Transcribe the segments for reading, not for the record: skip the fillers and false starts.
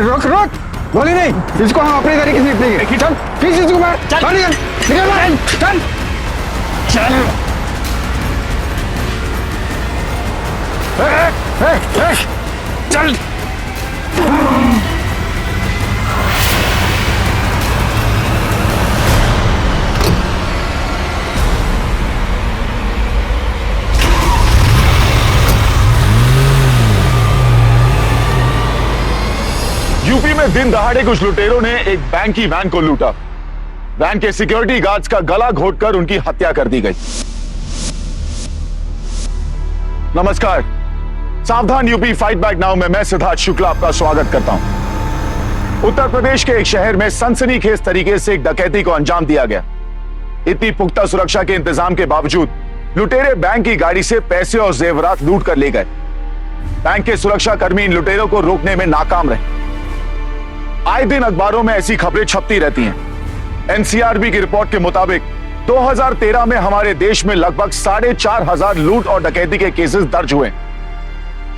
रुक रुक, गोली नहीं, इसको हम अपने तरीके से निपटेंगे। चल खींच इसको बाहर, चल निकल बाहर, चल चल। चल यूपी में दिन दहाड़े कुछ लुटेरों ने एक बैंक की वैन को लूटा। वैन के सिक्योरिटी गार्ड्स का गला घोटकर उनकी हत्या कर दी गई। नमस्कार, सावधान यूपी फाइट बैक नाउ में मैं सिद्धार्थ शुक्ला आपका स्वागत करता हूं। उत्तर प्रदेश के एक शहर में सनसनीखेज तरीके से एक डकैती को अंजाम दिया गया। इतनी पुख्ता सुरक्षा के इंतजाम के बावजूद लुटेरे बैंक की गाड़ी से पैसे और जेवरात लूट कर ले गए। बैंक के सुरक्षा कर्मी इन लुटेरों को रोकने में नाकाम रहे। आए दिन अखबारों में ऐसी खबरें छपती रहती हैं। एनसीआरबी की रिपोर्ट के मुताबिक 2013 में हमारे देश में लगभग 4,500 लूट और डकैती के केसेस दर्ज हुए।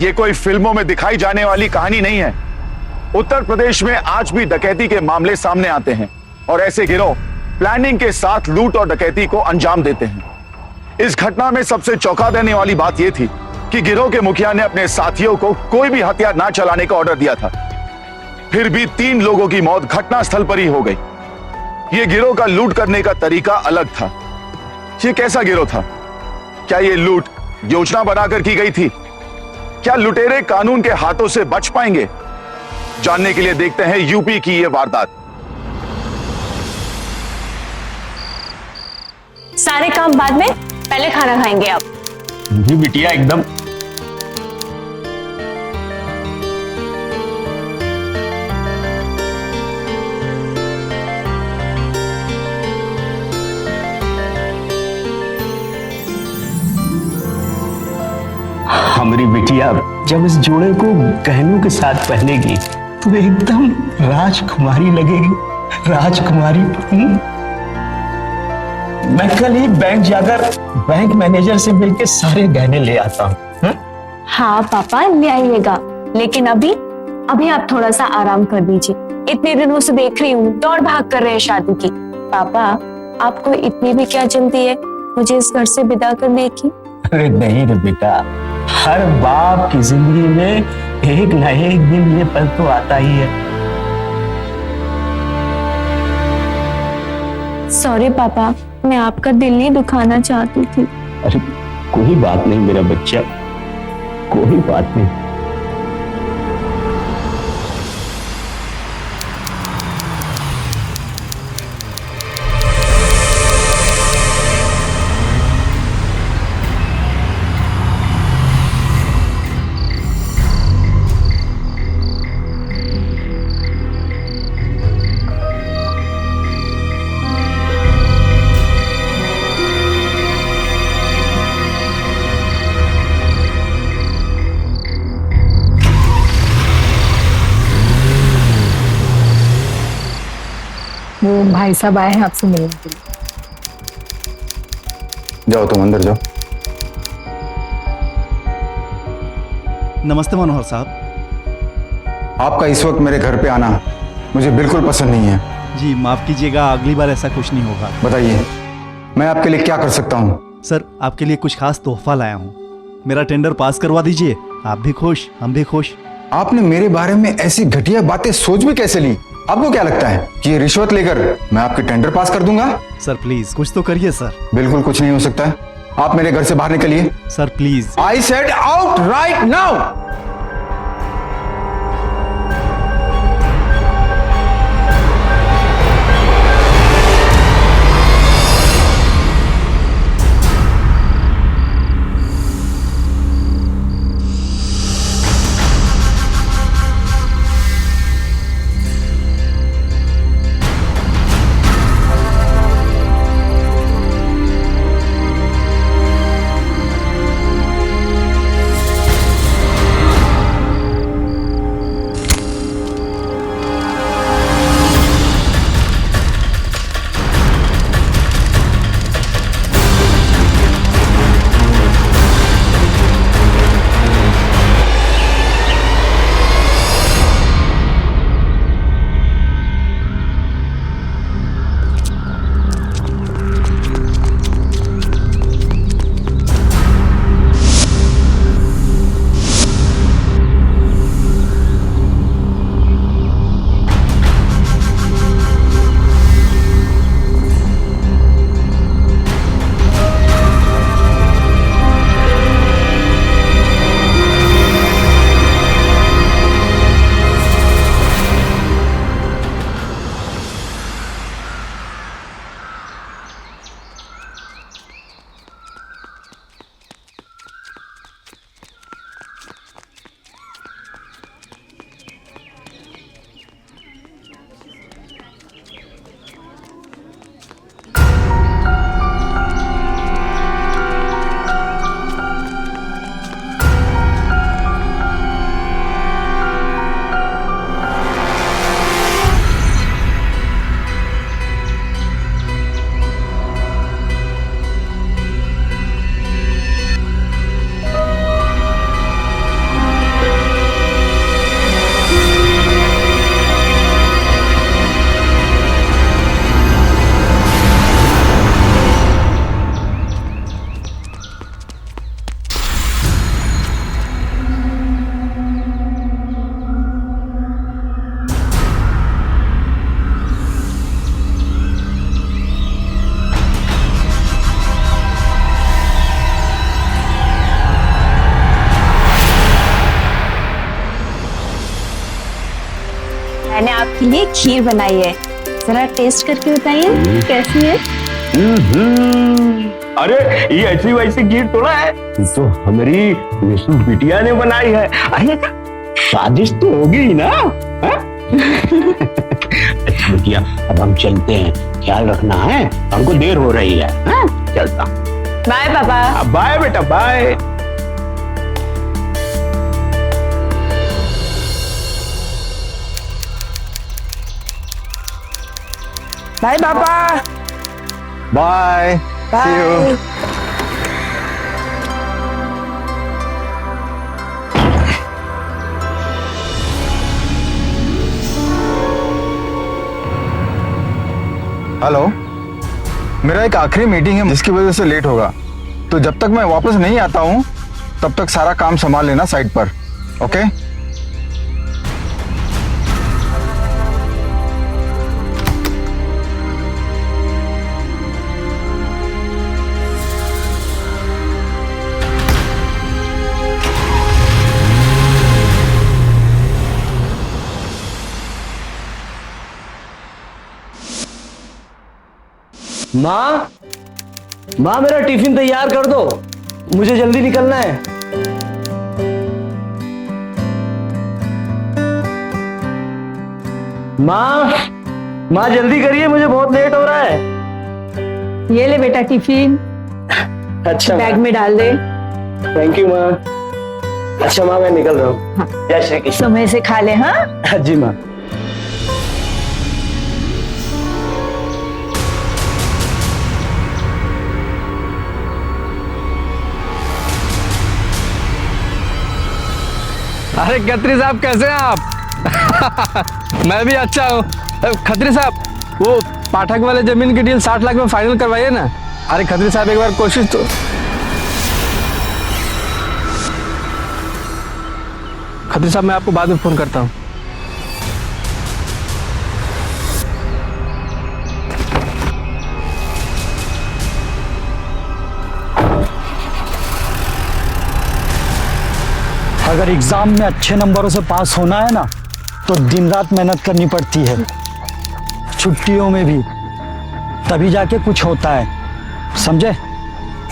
यह कोई फिल्मों में दिखाई जाने वाली कहानी नहीं है। उत्तर प्रदेश में आज भी डकैती के मामले सामने आते हैं और ऐसे गिरोह प्लानिंग के साथ लूट और डकैती को अंजाम देते हैं। इस घटना में सबसे चौंका देने वाली बात यह थी कि गिरोह के मुखिया ने अपने साथियों को कोई भी हथियार ना चलाने का ऑर्डर दिया था। फिर भी 3 लोगों की मौत घटनास्थल पर ही हो गई। यह गिरोह का लूट करने का तरीका अलग था। यह कैसा गिरोह था? क्या यह लूट योजना बनाकर की गई थी? क्या लुटेरे कानून के हाथों से बच पाएंगे? जानने के लिए देखते हैं यूपी की यह वारदात। सारे काम बाद में, पहले खाना खाएंगे आप। जी बिटिया एकदम। हमारी बिटिया जब इस जोड़े को गहनों के साथ पहनेगी तो एकदम राजकुमारी लगेगी, राजकुमारी। मैं कल ही बैंक जाकर बैंक मैनेजर से मिलकर सारे गहने ले आता हूँ। हाँ पापा ले आइएगा, लेकिन अभी आप थोड़ा सा आराम कर दीजिए। इतने दिनों से देख रही हूँ दौड़ भाग कर रहे हैं शादी की। पापा आपको इतनी भी क्या जल्दी है मुझे इस घर से विदा करने की? अरे नहीं रे बेटा, हर बाप की जिंदगी में एक ना एक दिन ये पल तो आता ही है। सॉरी पापा, मैं आपका दिल नहीं दुखाना चाहती थी। अरे कोई बात नहीं मेरा बच्चा, कोई बात नहीं। वो भाई साहब आए हैं आपसे मिलने के लिए। जाओ तुम अंदर जाओ। नमस्ते मनोहर साहब। आपका इस वक्त मेरे घर पे आना मुझे बिल्कुल पसंद नहीं है। जी माफ कीजिएगा, अगली बार ऐसा कुछ नहीं होगा। बताइए मैं आपके लिए क्या कर सकता हूँ? सर आपके लिए कुछ खास तोहफा लाया हूँ। मेरा टेंडर पास करवा दीजिए, आप भी खुश हम भी खुश। आपने मेरे बारे में ऐसी घटिया बातें सोच भी कैसे ली? आपको क्या लगता है कि ये रिश्वत लेकर मैं आपके टेंडर पास कर दूंगा? सर प्लीज कुछ तो करिए सर। बिल्कुल कुछ नहीं हो सकता है। आप मेरे घर से बाहर निकलिए। Sir please. I said out right now. आपके लिए खीर बनाई है, जरा टेस्ट करके बताइए कैसी है। अरे ये ऐसी वैसी खीर थोड़ा है, ये तो हमारी विष्णु बिटिया ने बनाई है। अरे स्वादिष्ट तो होगी ही ना। अच्छा बिटिया, अब हम चलते हैं, ख्याल रखना है, हमको देर हो रही है। चलता। बाय पापा। बाय बेटा, बाय। बाय पापा। Bye, see you. हेलो, मेरा एक आखिरी मीटिंग है जिसकी वजह से लेट होगा, तो जब तक मैं वापस नहीं आता हूँ तब तक सारा काम संभाल लेना साइट पर, ओके? माँ, माँ मेरा टिफिन तैयार कर दो, मुझे जल्दी निकलना है। माँ, माँ जल्दी करिए, मुझे बहुत लेट हो रहा है। ये ले बेटा टिफिन, अच्छा बैग में डाल दे। थैंक यू माँ। अच्छा माँ, मैं निकल रहा हूँ। हाँ। जय श्री कृष्ण। समय से खा ले। हाँ जी माँ। अरे खत्री साहब, कैसे हैं आप? मैं भी अच्छा हूँ। खत्री साहब, वो पाठक वाले जमीन की डील 60 लाख में फाइनल करवाइए ना। अरे खत्री साहब, एक बार कोशिश तो। खत्री साहब, मैं आपको बाद में फोन करता हूँ। अगर एग्जाम में अच्छे नंबरों से पास होना है ना, तो दिन रात मेहनत करनी पड़ती है, छुट्टियों में भी, तभी जाके कुछ होता है, समझे?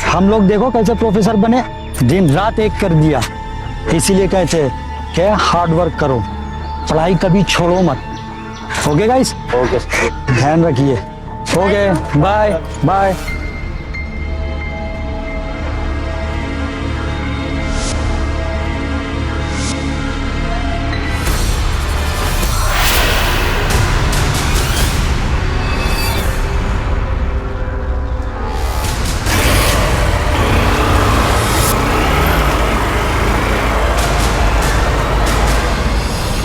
हम लोग देखो कैसे प्रोफेसर बने, दिन रात एक कर दिया। इसीलिए कहते हैं कि हार्ड वर्क करो, पढ़ाई कभी छोड़ो मत। Okay guys? ओके, ध्यान रखिए। Okay, bye bye.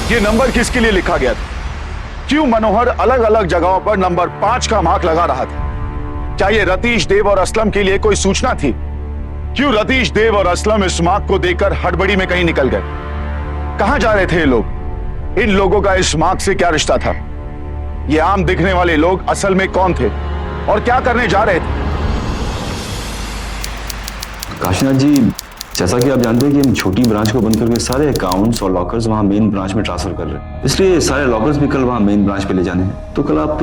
ये नंबर किसके लिए लिखा गया था? क्यों मनोहर अलग अलग जगहों पर नंबर 5 का मार्क लगा रहा था? क्या ये रतीश, देव और असलम के लिए कोई सूचना थी? क्यों रतीश, देव और असलम इस मार्क को देखकर हड़बड़ी में कहीं निकल गए? कहां जा रहे थे ये लोग? इन लोगों का इस मार्क से क्या रिश्ता था? ये आम दिखने वाले लोग असल में कौन थे और क्या करने जा रहे थे? काशीनाथ जी, जैसा कि आप जानते हैं कि हम छोटी ब्रांच को बंद करके सारे अकाउंट्स और लॉकर्स वहाँ मेन ब्रांच में ट्रांसफर कर रहे हैं, इसलिए सारे लॉकर्स भी कल वहाँ मेन ब्रांच पे ले जाने हैं। तो कल आप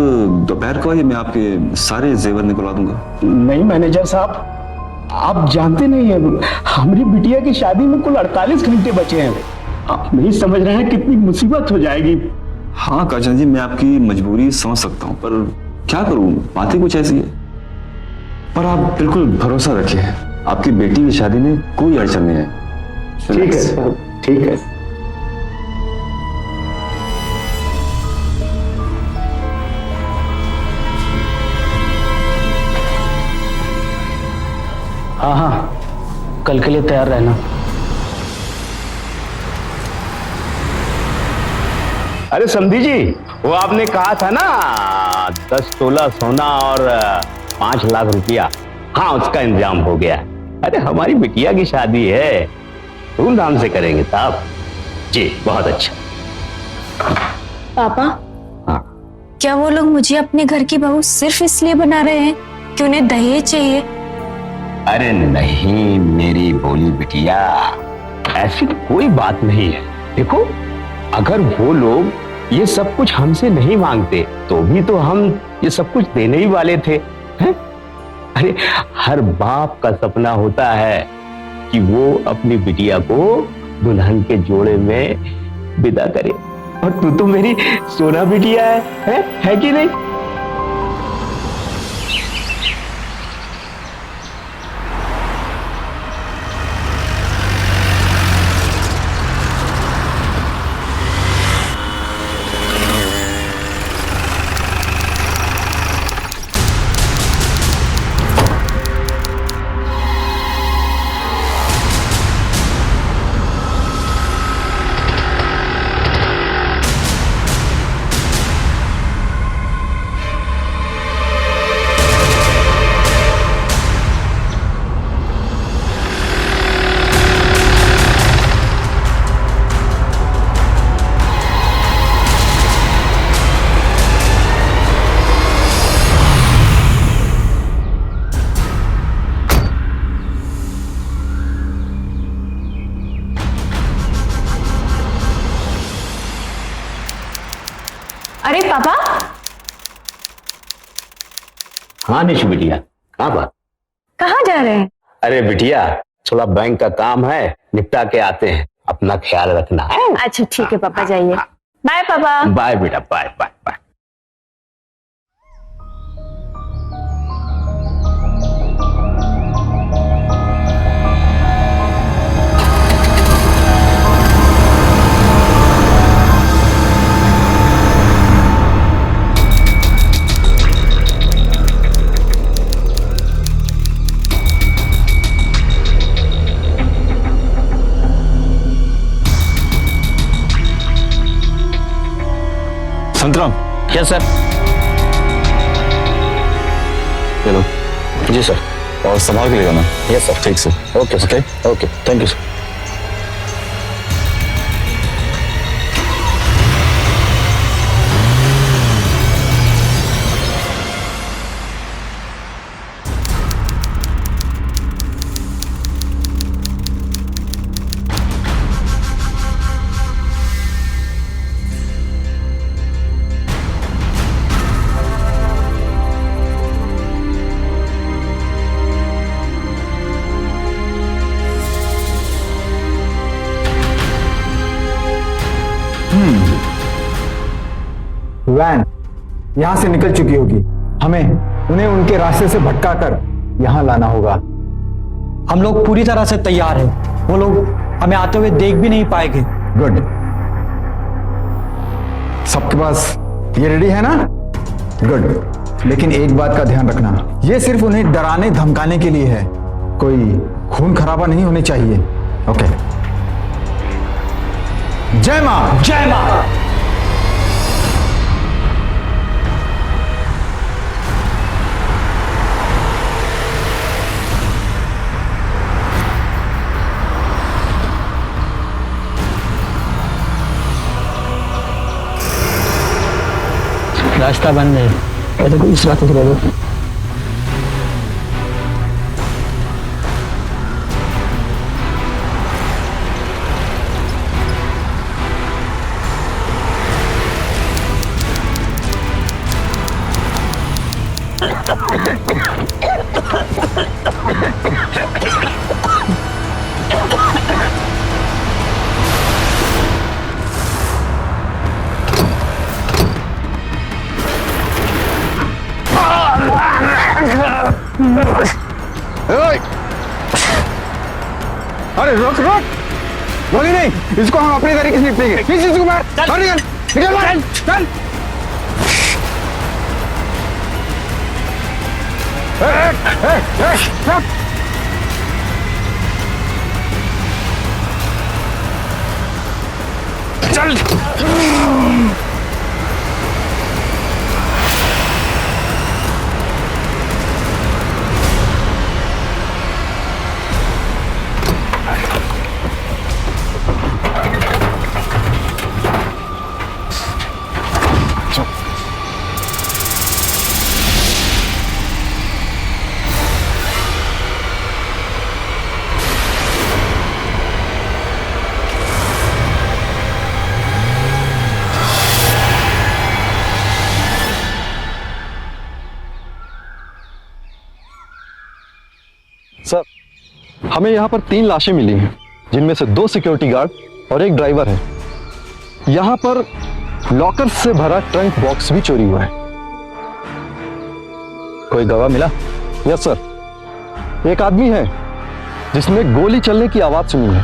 दोपहर को आइए, मैं आपके सारे जेवर निकलवा दूंगा। नहीं मैनेजर साहब, आप जानते नहीं है, हमारी बिटिया की शादी में कुल 48 घंटे बचे हैं। आप नहीं समझ रहे हैं कितनी मुसीबत हो जाएगी। हाँ काशीनाथ जी, मैं आपकी मजबूरी समझ सकता हूँ, पर क्या करूँ, बातें कुछ ऐसी है। पर आप बिल्कुल भरोसा रखिए, आपकी बेटी की शादी में कोई अड़चन नहीं है। ठीक है साहब, ठीक है। हाँ हाँ, कल के लिए तैयार रहना। अरे समधी जी, वो आपने कहा था ना 10 तोला सोना और 5 लाख रुपया, हाँ उसका इंतजाम हो गया। अरे हमारी बिटिया की शादी है, धूमधाम से करेंगे साहब जी। बहुत अच्छा। पापा, हाँ। क्या वो लोग मुझे अपने घर की बहू सिर्फ इसलिए बना रहे हैं कि उन्हें दहेज चाहिए? अरे नहीं मेरी भोली बिटिया, ऐसी कोई बात नहीं है। देखो, अगर वो लोग ये सब कुछ हमसे नहीं मांगते तो भी तो हम ये सब कुछ देने ही वाले थे, हैं? अरे हर बाप का सपना होता है कि वो अपनी बिटिया को दुल्हन के जोड़े में विदा करे, और तू तो मेरी सोना बिटिया है कि नहीं? अरे पापा, हाँ निशु बिटिया, कहाँ बात? कहाँ जा रहे हैं? अरे बिटिया, थोड़ा बैंक का काम है, निपटा के आते हैं, अपना ख्याल रखना है। अच्छा ठीक है पापा, जाइए। बाय पापा। बाय बेटा, bye bye bye. Santram. Yes sir. चलो। जी सर। और संभाल के ले जाना। Yes sir. ठीक से। Okay sir. Okay, thank you sir. Van यहां से निकल चुकी होगी, हमें उन्हें उनके रास्ते से भटकाकर यहां लाना होगा। हम लोग पूरी तरह से तैयार हैं। वो लोग हमें आते हुए देख भी नहीं पाएंगे। गुड। सबके पास ये रेडी है ना? गुड। लेकिन एक बात का ध्यान रखना, ये सिर्फ उन्हें डराने धमकाने के लिए है, कोई खून खराबा नहीं होनी चाहिए। ओके। जय मां। जय मां। रास्ता बंद है, तो इस रास्ते से ले लो। अरे रोक रोक, बोली नहीं, इसको हम अपने तरीके से निपटेंगे। किस चीज को मार? निकल निकल मार, चल। चल। सर, हमें यहाँ पर 3 लाशें मिली हैं, जिनमें से 2 सिक्योरिटी गार्ड और 1 ड्राइवर है। यहाँ पर लॉकर से भरा ट्रंक बॉक्स भी चोरी हुआ है। कोई गवाह मिला? यस सर, एक आदमी है जिसने गोली चलने की आवाज सुनी है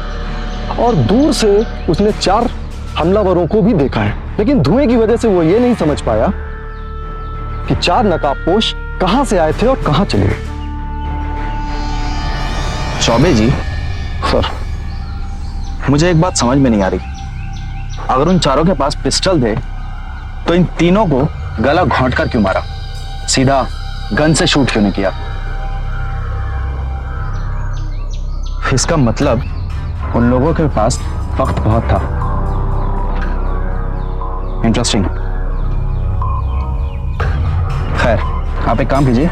और दूर से उसने 4 हमलावरों को भी देखा है, लेकिन धुएं की वजह से वो ये नहीं समझ पाया कि 4 नकाबपोश कहां से आए थे और कहां चले गए। चौबे जी, सर, मुझे एक बात समझ में नहीं आ रही। अगर उन चारों के पास पिस्टल थे तो इन तीनों को गला घोंट कर क्यों मारा? सीधा गन से शूट क्यों नहीं किया? इसका मतलब उन लोगों के पास वक्त बहुत था। इंटरेस्टिंग। खैर, आप एक काम कीजिए,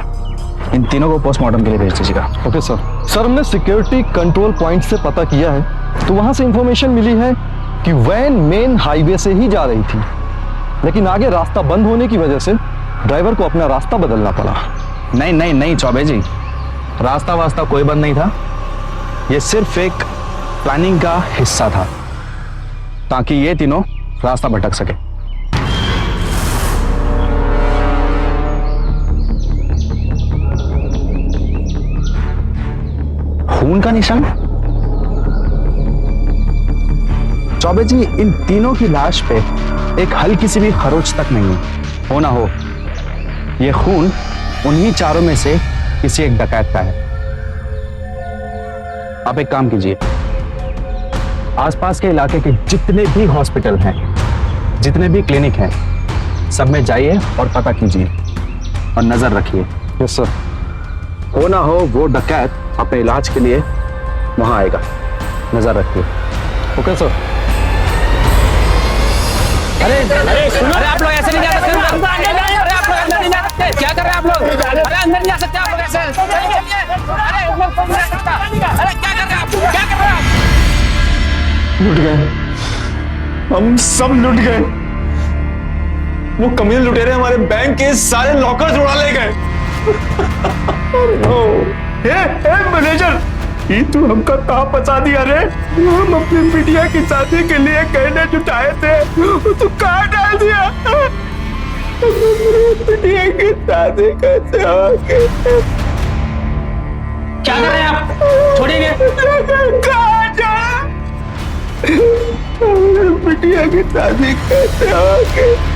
इन तीनों को पोस्टमार्टम के लिए भेज दीजिएगा। Okay sir. सर, हमने सिक्योरिटी कंट्रोल पॉइंट से पता किया है, तो वहां से इंफॉर्मेशन मिली है कि वैन मेन हाईवे से ही जा रही थी, लेकिन आगे रास्ता बंद होने की वजह से ड्राइवर को अपना रास्ता बदलना पड़ा। नहीं नहीं नहीं चौबे जी, रास्ता वास्ता कोई बंद नहीं था। यह सिर्फ एक प्लानिंग का हिस्सा था ताकि ये तीनों रास्ता भटक सके। खून का निशान? चौबे जी, इन तीनों की लाश पे एक हल्की सी भी खरोच तक नहीं है। हो ना हो, यह खून उन्हीं चारों में से किसी एक डकैत का है। आप एक काम कीजिए, आसपास के इलाके के जितने भी हॉस्पिटल हैं, जितने भी क्लिनिक हैं, सब में जाइए और पता कीजिए और नजर रखिए। Yes sir. हो ना हो वो डकैत अपने इलाज के लिए वहां आएगा, नजर रखिए। Okay sir. अरे आप लोग ऐसे नहीं जा सकते। अरे आप लोग अंदर नहीं जा सकते। क्या कर रहे हैं आप लोग? अरे अंदर नहीं जा सकते आप लोग ऐसे। अरे ऊपर कौन जा सकता? अरे क्या कर रहे हैं आप? क्या कर रहे हैं आप? लुट गए, हम सब लुट गए। वो कमीने लुटेरे हमारे बैंक के सारे लॉकर उड़ा ले गए। मैनेजर, ये तू हमका कहाँ फंसा दिया रे? हम अपनी बिटिया की शादी के लिए गहने जुटाए थे, तू कहाँ डाल दिया? बिटिया की शादी कैसे होगी? क्या कर रहे हैं आप? छोड़िए। कहाँ जा? बिटिया की शादी कैसे होगी?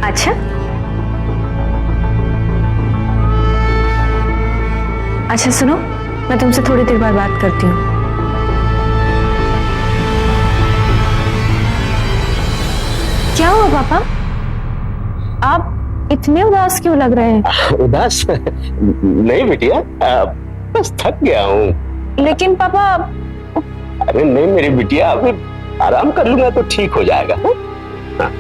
अच्छा अच्छा, सुनो, मैं तुमसे थोड़ी देर बाद बात करती हूँ। क्या हुआ पापा? आप इतने उदास क्यों लग रहे हैं? उदास नहीं बिटिया, बस थक गया हूँ। लेकिन पापा। अरे नहीं मेरी बिटिया, अभी आराम कर लूंगा तो ठीक हो जाएगा। हाँ।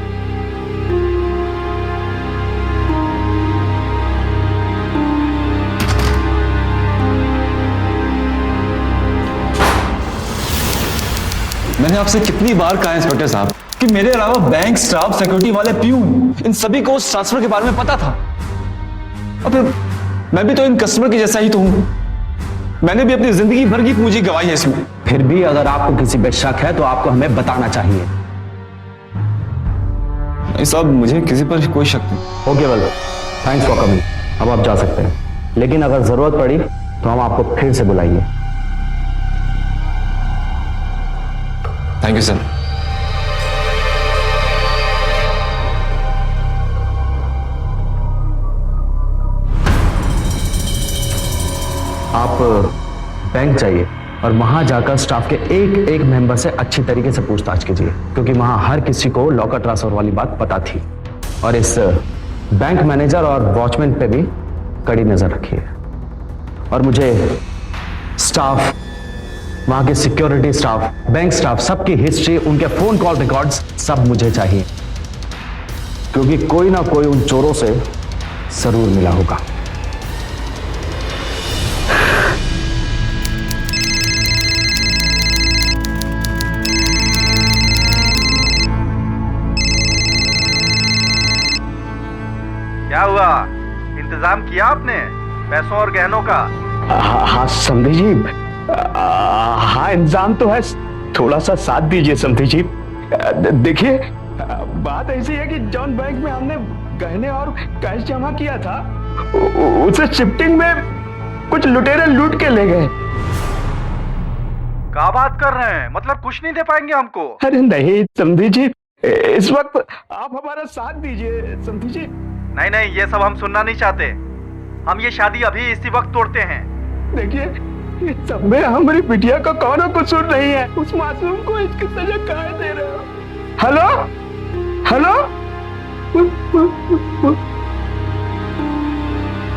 मैंने आपसे कितनी बार कहा इंस्पेक्टर साहब कि मेरे अलावा बैंक स्टाफ, सिक्योरिटी वाले, प्यून, इन सभी को उस ट्रांसफर के बारे में पता था। और फिर मैं भी तो इन कस्टमर के जैसा ही तो हूं। मैंने भी अपनी जिंदगी भर की पूंजी गंवाई है इसमें। फिर भी अगर आपको किसी पे शक है तो आपको हमें बताना चाहिए। नहीं साहब, मुझे किसी पर कोई शक नहीं। Okay well, thanks for coming. अब आप जा सकते हैं, लेकिन अगर जरूरत पड़ी तो हम आपको फिर से बुलाएंगे। Thank you sir. आप बैंक जाइए और वहां जाकर स्टाफ के एक एक मेंबर से अच्छी तरीके से पूछताछ कीजिए, क्योंकि वहां हर किसी को लॉकर ट्रांसफर वाली बात पता थी। और इस बैंक मैनेजर और वॉचमैन पे भी कड़ी नजर रखिए और मुझे स्टाफ, वहां के सिक्योरिटी स्टाफ, बैंक स्टाफ, सबकी हिस्ट्री, उनके फोन कॉल रिकॉर्ड्स सब मुझे चाहिए, क्योंकि कोई ना कोई उन चोरों से जरूर मिला होगा। क्या हुआ, इंतजाम किया आपने पैसों और गहनों का? हाँ समधी जी, हाँ इंतजाम तो है, थोड़ा सा साथ दीजिए समधी जी। देखिए बात ऐसी है कि जॉन बैंक में हमने गहने और कैश जमा किया था, उसे शिफ्टिंग में कुछ लुटेरे लूट के ले गए। क्या बात कर रहे हैं, मतलब कुछ नहीं दे पाएंगे हमको? अरे नहीं समधी जी, इस वक्त आप हमारा साथ दीजिए समधी जी। नहीं नहीं, ये सब हम सुनना नहीं चाहते। हम ये शादी अभी इसी वक्त तोड़ते हैं। देखिए इस सब में हमारी बिटिया का कौन कसूर नहीं है, उस मासूम को इसकी सजा काहे दे रहे हो? हेलो हेलो,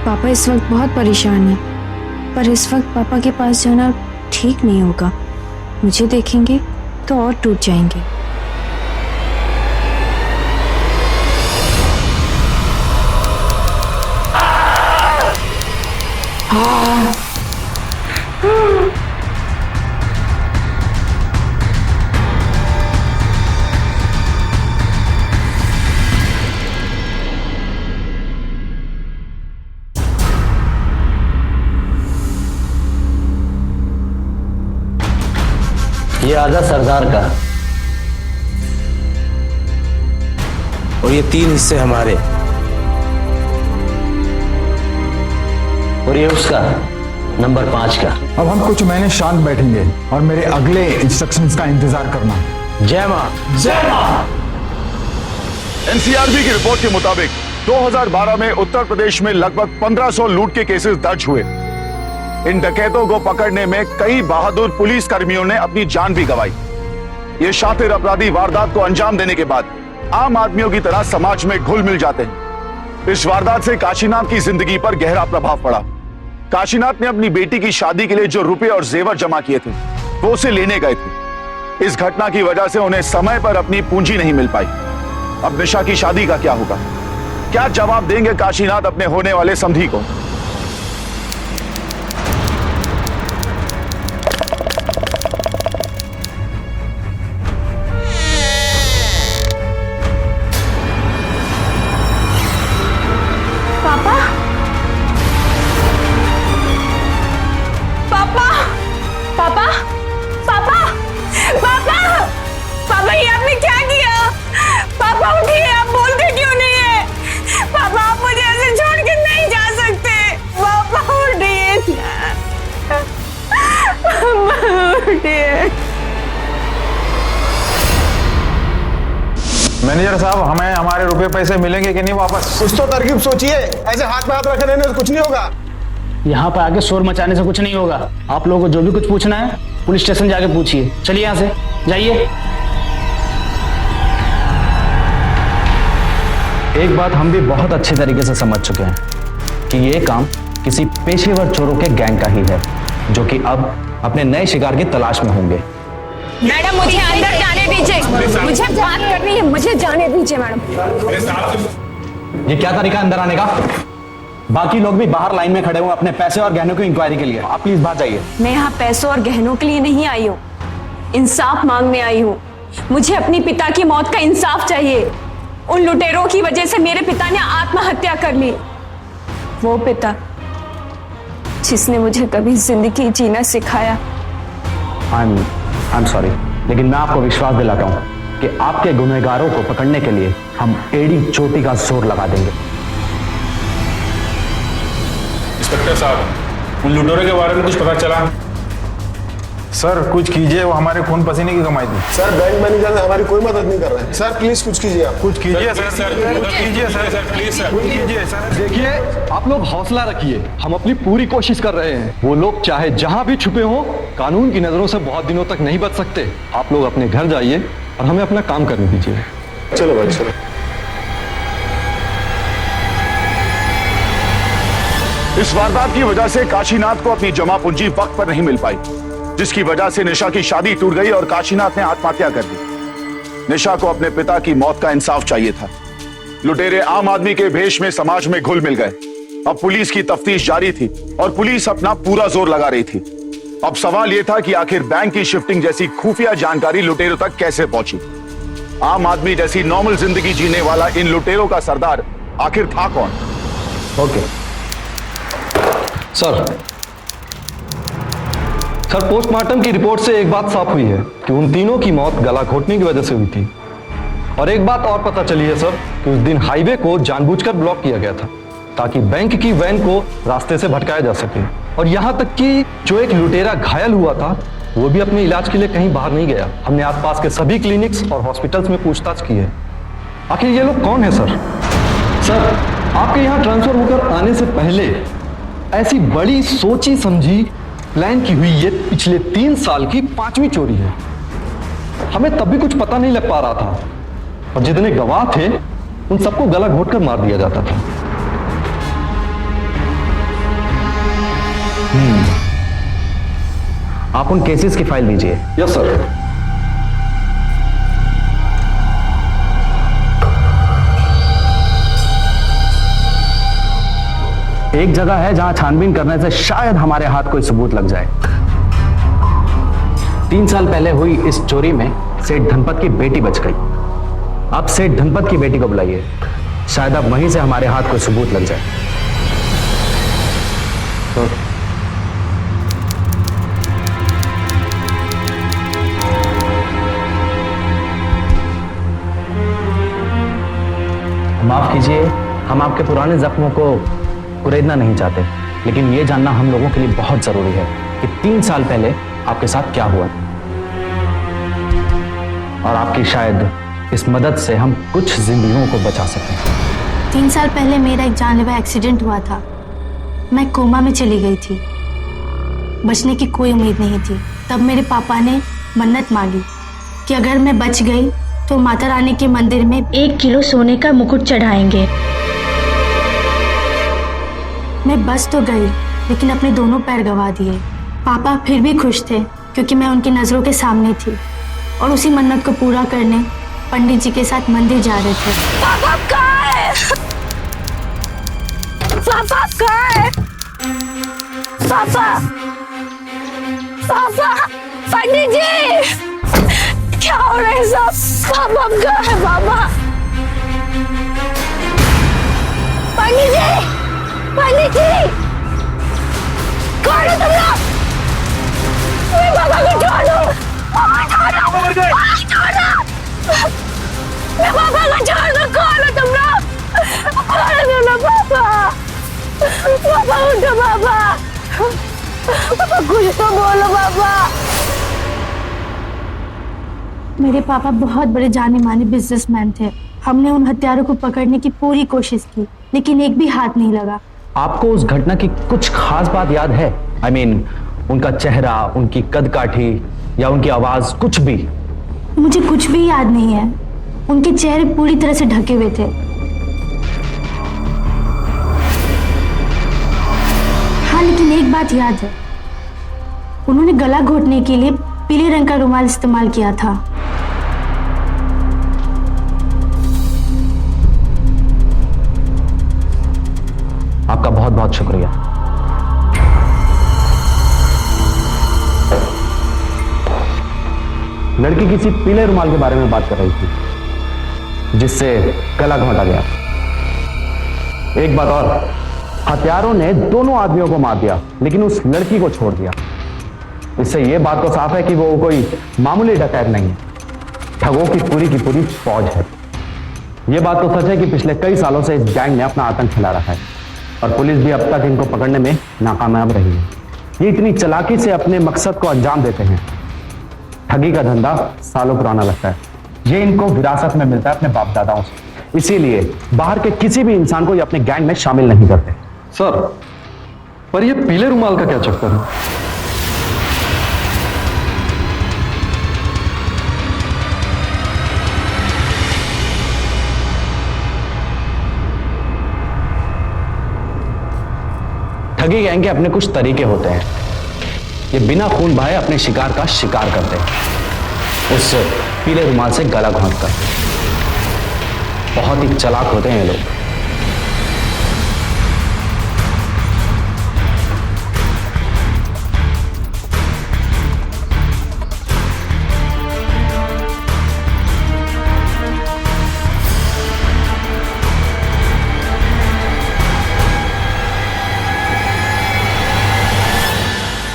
पापा इस वक्त बहुत परेशान है, पर इस वक्त पापा के पास जाना ठीक नहीं होगा। मुझे देखेंगे तो और टूट जाएंगे। ये आधा सरदार का और ये 3 हिस्से हमारे, और ये उसका नंबर 5 का। अब हम कुछ महीने शांत बैठेंगे और मेरे अगले इंस्ट्रक्शंस का इंतजार करना। जय मां। जय मां। एनसीआरबी की रिपोर्ट के मुताबिक 2012 में उत्तर प्रदेश में लगभग 1500 लूट के केसेस दर्ज हुए। इन डकैतों को पकड़ने में कई बहादुर पुलिस कर्मियों ने अपनी जान भी गंवाई। ये शातिर अपराधी वारदात को अंजाम देने के बाद आम आदमियों की तरह समाज में घुल मिल जाते हैं। इस वारदात से काशीनाथ की जिंदगी पर गहरा प्रभाव पड़ा। काशीनाथ ने अपनी बेटी की शादी के लिए जो रुपए और जेवर जमा किए थे वो उसे लेने गए थे। इस घटना की वजह से उन्हें समय पर अपनी पूंजी नहीं मिल पाई। अब निशा की शादी का क्या होगा? क्या जवाब देंगे काशीनाथ अपने होने वाले समधी को? पापा, पापा, पापा, पापा, पापा, पापा, ये आपने क्या किया? पापा उठिए, आप बोलते क्यों नहीं है? पापा आप मुझे ऐसे छोड़ के नहीं जा सकते। पापा उठिए, पापा उठिए। मैनेजर साहब, हमें हमारे रुपए पैसे मिलेंगे कि नहीं वापस? कुछ तो तरकीब सोचिए, ऐसे हाथ में हाथ रखे रहने से कुछ नहीं होगा। यहाँ पे आके शोर मचाने से कुछ नहीं होगा। आप लोगों को जो भी कुछ पूछना है पुलिस स्टेशन जाके पूछिए। चलिए यहाँ से जाइए। एक बात हम भी बहुत अच्छे तरीके से समझ चुके हैं कि ये काम किसी पेशेवर चोरों के गैंग का ही है, जो कि अब अपने नए शिकार की तलाश में होंगे। मैडम मुझे अंदर जाने दीजिए, मुझे बात करनी है, मुझे जाने दीजिए मैडम। ये क्या तरीका अंदर आने का? बाकी लोग भी बाहर लाइन में खड़े हुए अपने पैसे और गहनों की इंक्वायरी के लिए। आप प्लीज बाहर जाइए। मैं यहाँ पैसों और गहनों के लिए नहीं आई हूँ, इंसाफ मांगने आई हूँ। मुझे अपनी पिता की मौत का इंसाफ चाहिए। उन लुटेरों की वजह से मेरे पिता ने आत्महत्या कर ली। वो पिता जिसने मुझे कभी जिंदगी जीना सिखाया। आई एम सॉरी, लेकिन मैं आपको विश्वास दिलाता हूँ कि आपके गुनहगारों को पकड़ने के लिए हम एड़ी चोटी का जोर लगा देंगे। इंस्पेक्टर साहब, उन लुटेरों के बारे में कुछ पता चला? सर कुछ कीजिए, वो हमारे खून पसीने की कमाई थी। सर बैंक मैनेजर हमारी कोई मदद नहीं कर रहे हैं। सर प्लीज कुछ कीजिए आप। कुछ कीजिए सर, कीजिए सर, प्लीज सर, कीजिए सर। देखिए, आप लोग हौसला रखिए, हम अपनी पूरी कोशिश कर रहे हैं। वो लोग चाहे जहां भी छुपे हों, कानून की नजरों से बहुत दिनों तक नहीं बच सकते। आप लोग अपने घर जाइए और हमें अपना काम करने दीजिए। चलो भाई चलो। इस वारदात की वजह से काशीनाथ को अपनी जमा पूंजी वक्त पर नहीं मिल पाई, जिसकी वजह से निशा की शादी टूट गई और काशीनाथ ने आत्महत्या कर दी। निशा को अपने पिता की मौत का इंसाफ चाहिए था। लुटेरे आम आदमी के भेष में समाज में घुल मिल गए। अब पुलिस की तफ्तीश जारी थी और पुलिस अपना पूरा जोर लगा रही थी। अब सवाल यह था कि आखिर बैंक की शिफ्टिंग जैसी खुफिया जानकारी लुटेरों तक कैसे पहुंची। आम आदमी जैसी नॉर्मल जिंदगी जीने वाला इन लुटेरों का सरदार आखिर था कौन? ओके सर पोस्टमार्टम की रिपोर्ट से एक बात साफ हुई है कि उन तीनों की मौत गला घोटने की वजह से हुई थी। और एक बात और पता चली है सर कि उस दिन हाईवे को जानबूझकर ब्लॉक किया गया था ताकि बैंक की वैन को रास्ते से भटकाया जा सके। और यहां तक कि जो एक लुटेरा घायल हुआ था वो भी अपने इलाज के लिए कहीं बाहर नहीं गया। हमने आसपास के सभी क्लिनिक्स और हॉस्पिटल्स में पूछताछ की है। आखिर ये लोग कौन है सर? सर आपके यहाँ ट्रांसफर होकर आने से पहले ऐसी बड़ी सोची समझी प्लान की हुई ये पिछले 3 साल की 5वीं चोरी है। हमें तब भी कुछ पता नहीं लग पा रहा था और जितने गवाह थे उन सबको गला घोटकर मार दिया जाता था। आप उन केसेस की फाइल दीजिए। Yes sir. एक जगह है जहां छानबीन करने से शायद हमारे हाथ कोई सबूत लग जाए। 3 साल पहले हुई इस चोरी में सेठ धनपत की बेटी बच गई। अब सेठ धनपत की बेटी को बुलाइए, शायद अब वहीं से हमारे हाथ कोई सबूत लग जाए। माफ कीजिए, हम आपके पुराने जख्मों को कुरेदना नहीं चाहते, लेकिन यह जानना हम लोगों के लिए बहुत जरूरी है कि 3 साल पहले आपके साथ क्या हुआ और आपकी शायद इस मदद से हम कुछ जिंदगियों को बचा सकें। 3 साल पहले मेरा एक जानलेवा एक्सीडेंट हुआ था। मैं कोमा में चली गई थी, बचने की कोई उम्मीद नहीं थी। तब मेरे पापा ने मन्नत मांगी कि अगर मैं बच गई तो माता रानी के मंदिर में 1 किलो सोने का मुकुट चढ़ाएंगे। मैं बच तो गई, लेकिन अपने दोनों पैर गंवा दिए। पापा फिर भी खुश थे क्योंकि मैं उनकी नजरों के सामने थी और उसी मन्नत को पूरा करने पंडित जी के साथ मंदिर जा रहे थे। पापा कहाँ है? पापा कहाँ है? पापा पापा पंडित जी क्या हो रहा है सब? पापा कहाँ है? पापा पंडित जी, पंडित जी कौन हो तुम लोग? मेरे पापा को छोड़ो, पापा छोड़ो, मेरे पापा को छोड़ दो। कौन हो तुम लोग? कौन हो तुम लोग? पापा पापा उठो, पापा पापा कुछ तो बोलो पापा। मेरे पापा बहुत बड़े जाने माने बिजनेसमैन थे। हमने उन हत्यारों को पकड़ने की पूरी कोशिश की, लेकिन एक भी हाथ नहीं लगा। आपको उस घटना की कुछ खास बात याद है? I mean, उनका चेहरा, उनकी कदकाठी या उनकी आवाज, कुछ भी? मुझे कुछ भी याद नहीं है। उनके चेहरे पूरी तरह से ढके हुए थे। हाँ, लेकिन एक बात याद है, उन्होंने गला घोटने के लिए पीले रंग का रुमाल इस्तेमाल किया था। आपका बहुत बहुत शुक्रिया। लड़की किसी पीले रुमाल के बारे में बात कर रही थी जिससे गला घोंटा गया। एक बात और, हत्यारों ने दोनों आदमियों को मार दिया लेकिन उस लड़की को छोड़ दिया। इससे यह बात तो साफ है कि वो कोई मामूली डकैत नहीं है, ठगों की पूरी फौज है। यह बात तो सच है कि पिछले कई सालों से इस गैंग ने अपना आतंक फैला रखा है और पुलिस भी अब तक इनको पकड़ने में नाकामयाब रही है। ये इतनी चालाकी से अपने मकसद को अंजाम देते हैं। ठगी का धंधा सालों पुराना लगता है। ये इनको विरासत में मिलता है अपने बाप दादाओं से, इसीलिए बाहर के किसी भी इंसान को ये अपने गैंग में शामिल नहीं करते। सर पर ये पीले रुमाल का क्या चक्कर है? ठगी गैंग के अपने कुछ तरीके होते हैं। ये बिना खून बहाए अपने शिकार का शिकार करते हैं, उस पीले रुमाल से गला घोंट कर। बहुत ही चालाक होते हैं ये लोग।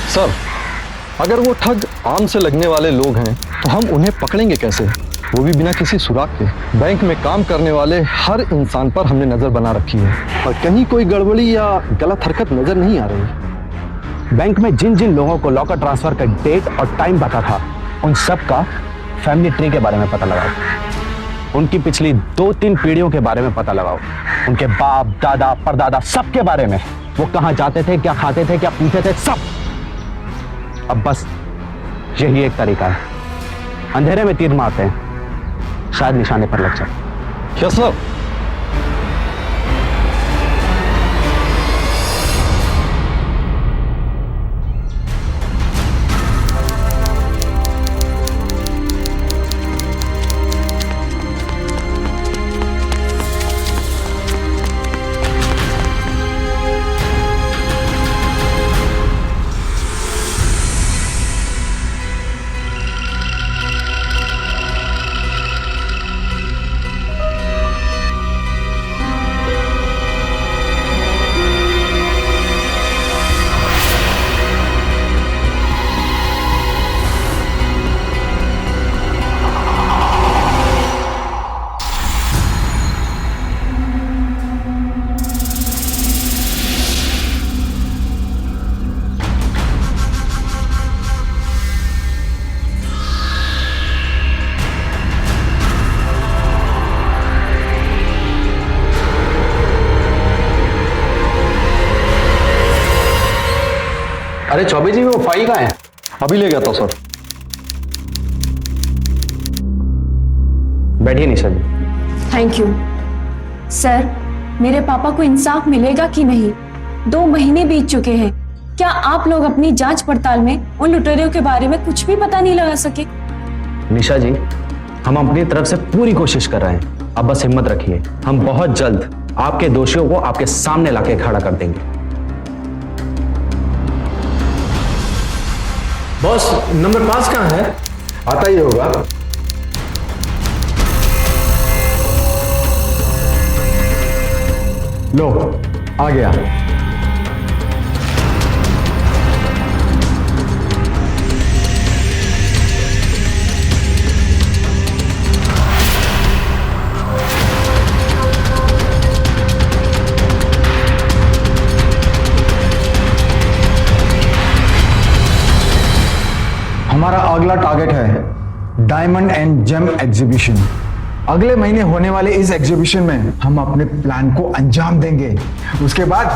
सर, अगर वो ठग आम से लगने वाले लोग हैं तो हम उन्हें पकड़ेंगे कैसे, वो भी बिना किसी सुराग के। बैंक में काम करने वाले हर इंसान पर हमने नजर बना रखी है और कहीं कोई गड़बड़ी या गलत हरकत नजर नहीं आ रही। बैंक में जिन जिन लोगों को लॉकर ट्रांसफर का डेट और टाइम पता था, उन सब का फैमिली ट्री के बारे में पता लगाओ। उनकी पिछली 2-3 पीढ़ियों के बारे में पता लगाओ। उनके बाप, दादा, परदादा, सबके बारे में। वो कहाँ जाते थे, क्या खाते थे, क्या पीते थे, सब। अब बस यही एक तरीका है, अंधेरे में तीर मारते हैं, शायद निशाने पर लग जाए। Yes sir. अरे चौबे जी, वो फाइल कहाँ है? अभी ले गया था सर। बैठिए Nisha ji. Thank you sir. मेरे पापा को इंसाफ मिलेगा कि नहीं? 2 महीने बीत चुके हैं। क्या आप लोग अपनी जांच पड़ताल में उन लुटेरों के बारे में कुछ भी पता नहीं लगा सके? निशा जी, हम अपनी तरफ से पूरी कोशिश कर रहे हैं। अब बस हिम्मत रखिए, हम बहुत जल्द आपके दोषियों को आपके सामने लाके खड़ा कर देंगे। बॉस, नंबर 5 कहाँ है? आता ही होगा। लो, आ गया। हमारा अगला टारगेट है डायमंड एंड जेम एग्जीबिशन। अगले महीने होने वाले इस एग्जीबिशन में हम अपने प्लान को अंजाम देंगे। उसके बाद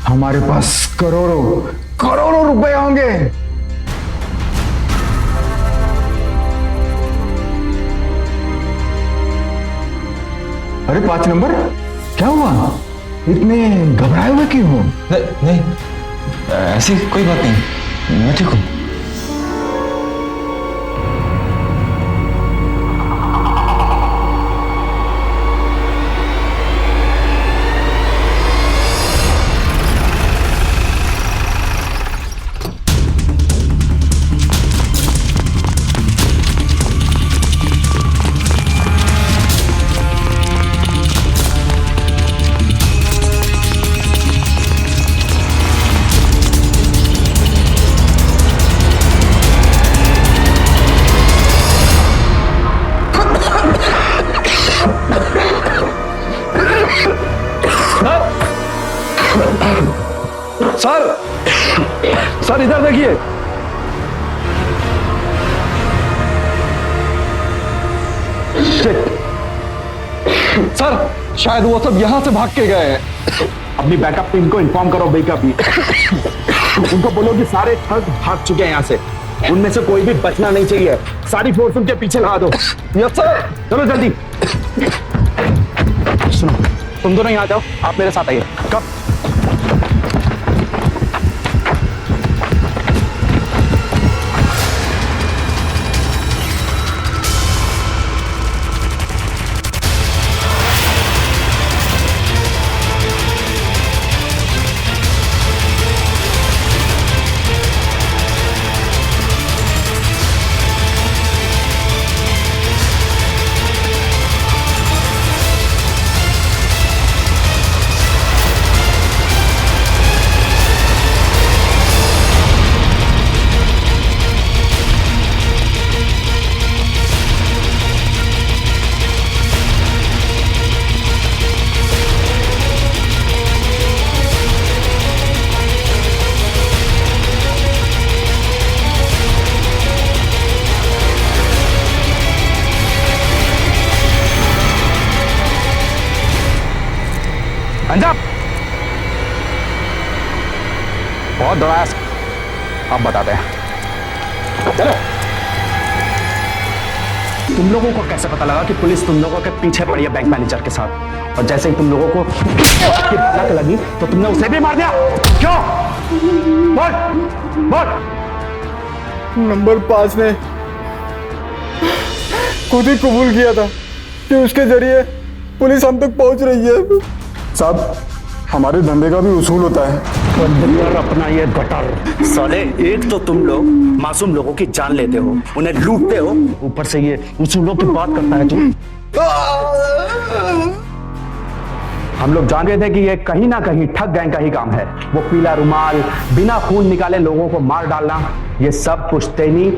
हमारे पास करोड़ों करोड़ों रुपए होंगे। अरे 5 नंबर, क्या हुआ? इतने घबराए हुए क्यों हो? नहीं, ऐसी कोई बात नहीं, मैं ठीक हूँ। सर इधर देखिए। सर, शायद वो सब यहां से भाग के गए हैं। अपनी बैकअप टीम को इन्फॉर्म करो, बैकअप भी। उनको बोलो कि सारे ठग भाग चुके हैं यहाँ से, उनमें से कोई भी बचना नहीं चाहिए। सारी फोर्स उनके पीछे लगा दो। Yes sir. चलो जल्दी। सुनो, तुम दोनों यहाँ जाओ, आप मेरे साथ आइए। कब? अंजाम बहुत दौड़ाया, अब बताते हैं। चलो। तुम लोगों को कैसे पता लगा कि पुलिस तुम लोगों के पीछे पड़ी है बैंक मैनेजर के साथ? और जैसे ही तुम लोगों को भनक लगी तो तुमने उसे भी मार दिया, क्यों? बोल बोल। नंबर 5 ने खुद ही कबूल किया था कि उसके जरिए पुलिस हम तक पहुंच रही है। साहब, हमारे धंधे का भी उसूल होता है। अपना ये गटर साले, एक तो तुम लोग मासूम लोगों की जान लेते हो, उन्हें लूटते हो, ऊपर से ये उसूलों की बात करता है तू। हम लोग जान रहे थे कि ये कहीं ना कहीं ठग गैंग का ही काम है। वो पीला रुमाल, बिना खून निकाले लोगों को मार डालना, ये सब पुश्तैनी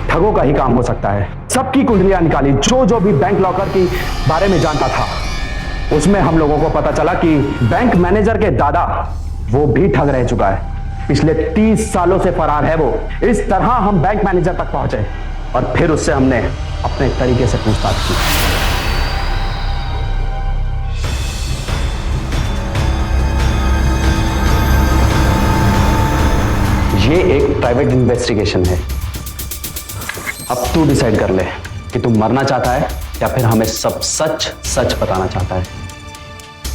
ठगों का ही काम हो सकता है। सबकी कुंडलियां निकाली, जो जो भी बैंक लॉकर के बारे में जानता था, उसमें हम लोगों को पता चला कि बैंक मैनेजर के दादा वो भी ठग रह चुका है। पिछले 30 सालों से फरार है वो। इस तरह हम बैंक मैनेजर तक पहुंचे और फिर उससे हमने अपने तरीके से पूछताछ की। ये एक प्राइवेट इन्वेस्टिगेशन है। अब तू डिसाइड कर ले कि तू मरना चाहता है या फिर हमें सब सच सच बताना चाहता है।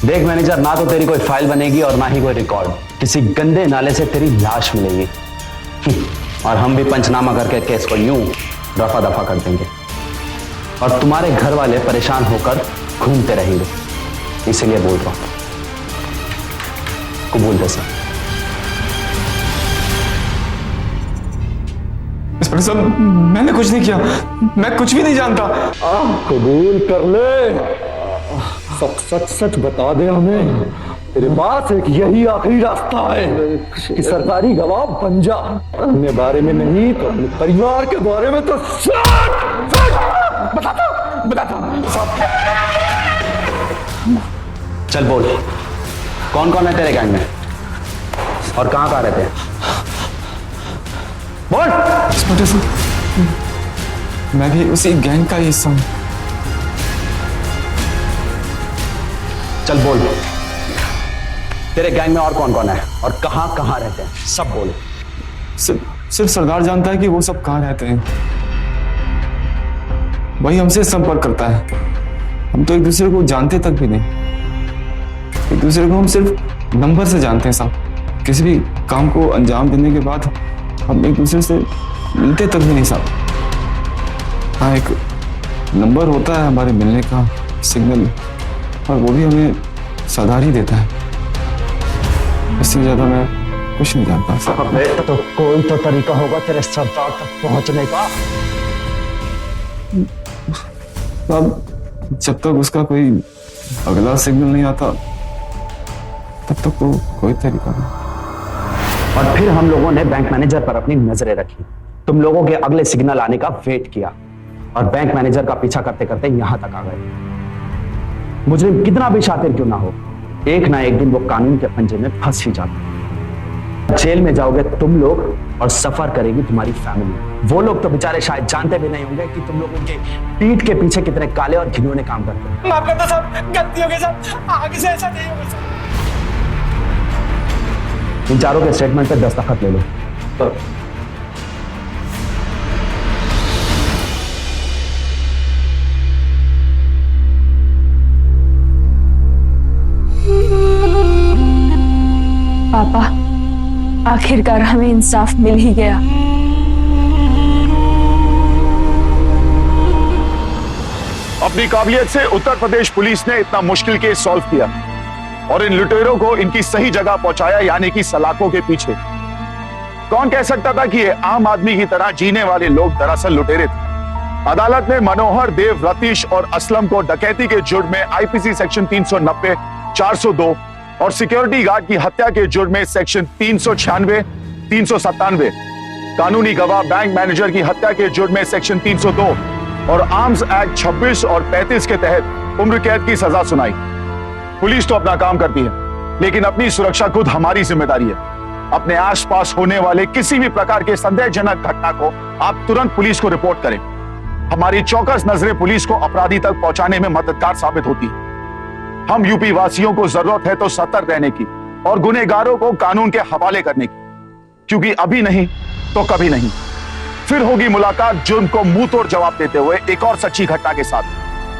देख मैनेजर, ना तो तेरी कोई फाइल बनेगी और ना ही कोई रिकॉर्ड। किसी गंदे नाले से तेरी लाश मिलेगी और हम भी पंचनामा करके केस को यूं रफा दफा कर देंगे और तुम्हारे घर वाले परेशान होकर घूमते रहेंगे। इसलिए बोल रहा हूं, कबूल दे सर। इंस्पेक्टर साहब, मैंने कुछ नहीं किया, मैं कुछ भी नहीं जानता। कबूल कर ले, सब सच सच बता दे हमें। तेरे पास एक यही आखिरी रास्ता है कि सरकारी गवाह बन जा। अपने बारे में नहीं तो अपने परिवार के बारे में तो बताता। चल बोल, कौन कौन है तेरे गैंग में और कहां कहां रहते हैं? बोल। इंस्पेक्टर साहब, मैं भी उसी गैंग का हिस्सा हूं। चल बोल, तेरे गैंग में और कौन कौन है और कहां कहां रहते हैं, सब बोल। सिर्फ सरदार जानता है कि वो सब कहां रहते हैं। वही हमसे संपर्क करता है। हम तो एक दूसरे को जानते तक भी नहीं। एक दूसरे को हम सिर्फ नंबर से जानते हैं साहब। किसी भी काम को अंजाम देने के बाद हम एक दूसरे से मिलते तक भी नहीं साहब। हाँ, एक नंबर होता है हमारे मिलने का, सिग्नल, और वो भी हमें सरदार ही देता है। इससे ज्यादा मैं कुछ नहीं जानता साहब। तो कोई तो तरीका होगा तेरे सरदार तक पहुंचने का। अब जब तक उसका कोई अगला सिग्नल नहीं आता तब तक तो कोई तरीका नहीं। और फिर हम लोगों ने बैंक मैनेजर पर अपनी नजरें रखी। तुम लोगों के अगले सिग्नल आने का वेट किया और बैंक मैनेजर का पीछा करते करते यहां तक आ गए। मुजरिम कितना भी शातिर क्यों ना हो, एक ना एक दिन वो कानून के पंजे में फंस ही जाता। जेल में जाओगे तुम लोग और सफर करेगी तुम्हारी फैमिली। वो लोग तो बेचारे शायद जानते भी नहीं होंगे कि तुम लोगों के पीठ के पीछे कितने काले और घिनौने काम करते हैं। माफ करना साहब, गलती हो गई साहब, आगे से ऐसा नहीं होगा साहब। इन चारों के स्टेटमेंट पे दस्तखत ले लो। पापा, आखिरकार हमें इंसाफ मिल ही गया। अपनी काबिलियत से उत्तर प्रदेश पुलिस ने इतना मुश्किल केस सॉल्व किया और इन लुटेरों को इनकी सही जगह पहुंचाया, यानी कि सलाखों के पीछे। कौन कह सकता था कि ये आम आदमी की तरह जीने वाले लोग दरअसल लुटेरे थे। अदालत ने मनोहर, देव, रतीश और असलम को डकैती के जुर्म में आईपीसी सेक्शन 390, 402 और सिक्योरिटी गार्ड की हत्या के जुर्म में सेक्शन 396, 397, कानूनी गवाह बैंक मैनेजर की हत्या के जुर्म में सेक्शन 302 और आर्म्स एक्ट 26 और 35 के तहत उम्र कैद की सजा सुनाई। पुलिस तो अपना काम करती है, लेकिन अपनी सुरक्षा खुद हमारी जिम्मेदारी है। अपने आसपास होने वाले किसी भी प्रकार के संदेहजनक घटना को आप तुरंत पुलिस को रिपोर्ट करें। हमारी चौकस नजरें पुलिस को अपराधी तक पहुंचाने में मददगार साबित होती है। हम यूपी वासियों को जरूरत है तो सतर्क रहने की और गुनहगारों को कानून के हवाले करने की, क्योंकि अभी नहीं तो कभी नहीं फिर होगी मुलाकात जुर्म को मुंह तोड़ जवाब देते हुए एक और सच्ची घटना के साथ।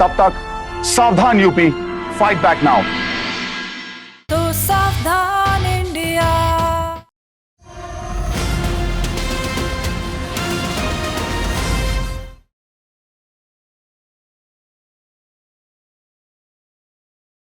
तब तक सावधान यूपी, फाइट बैक नाउ।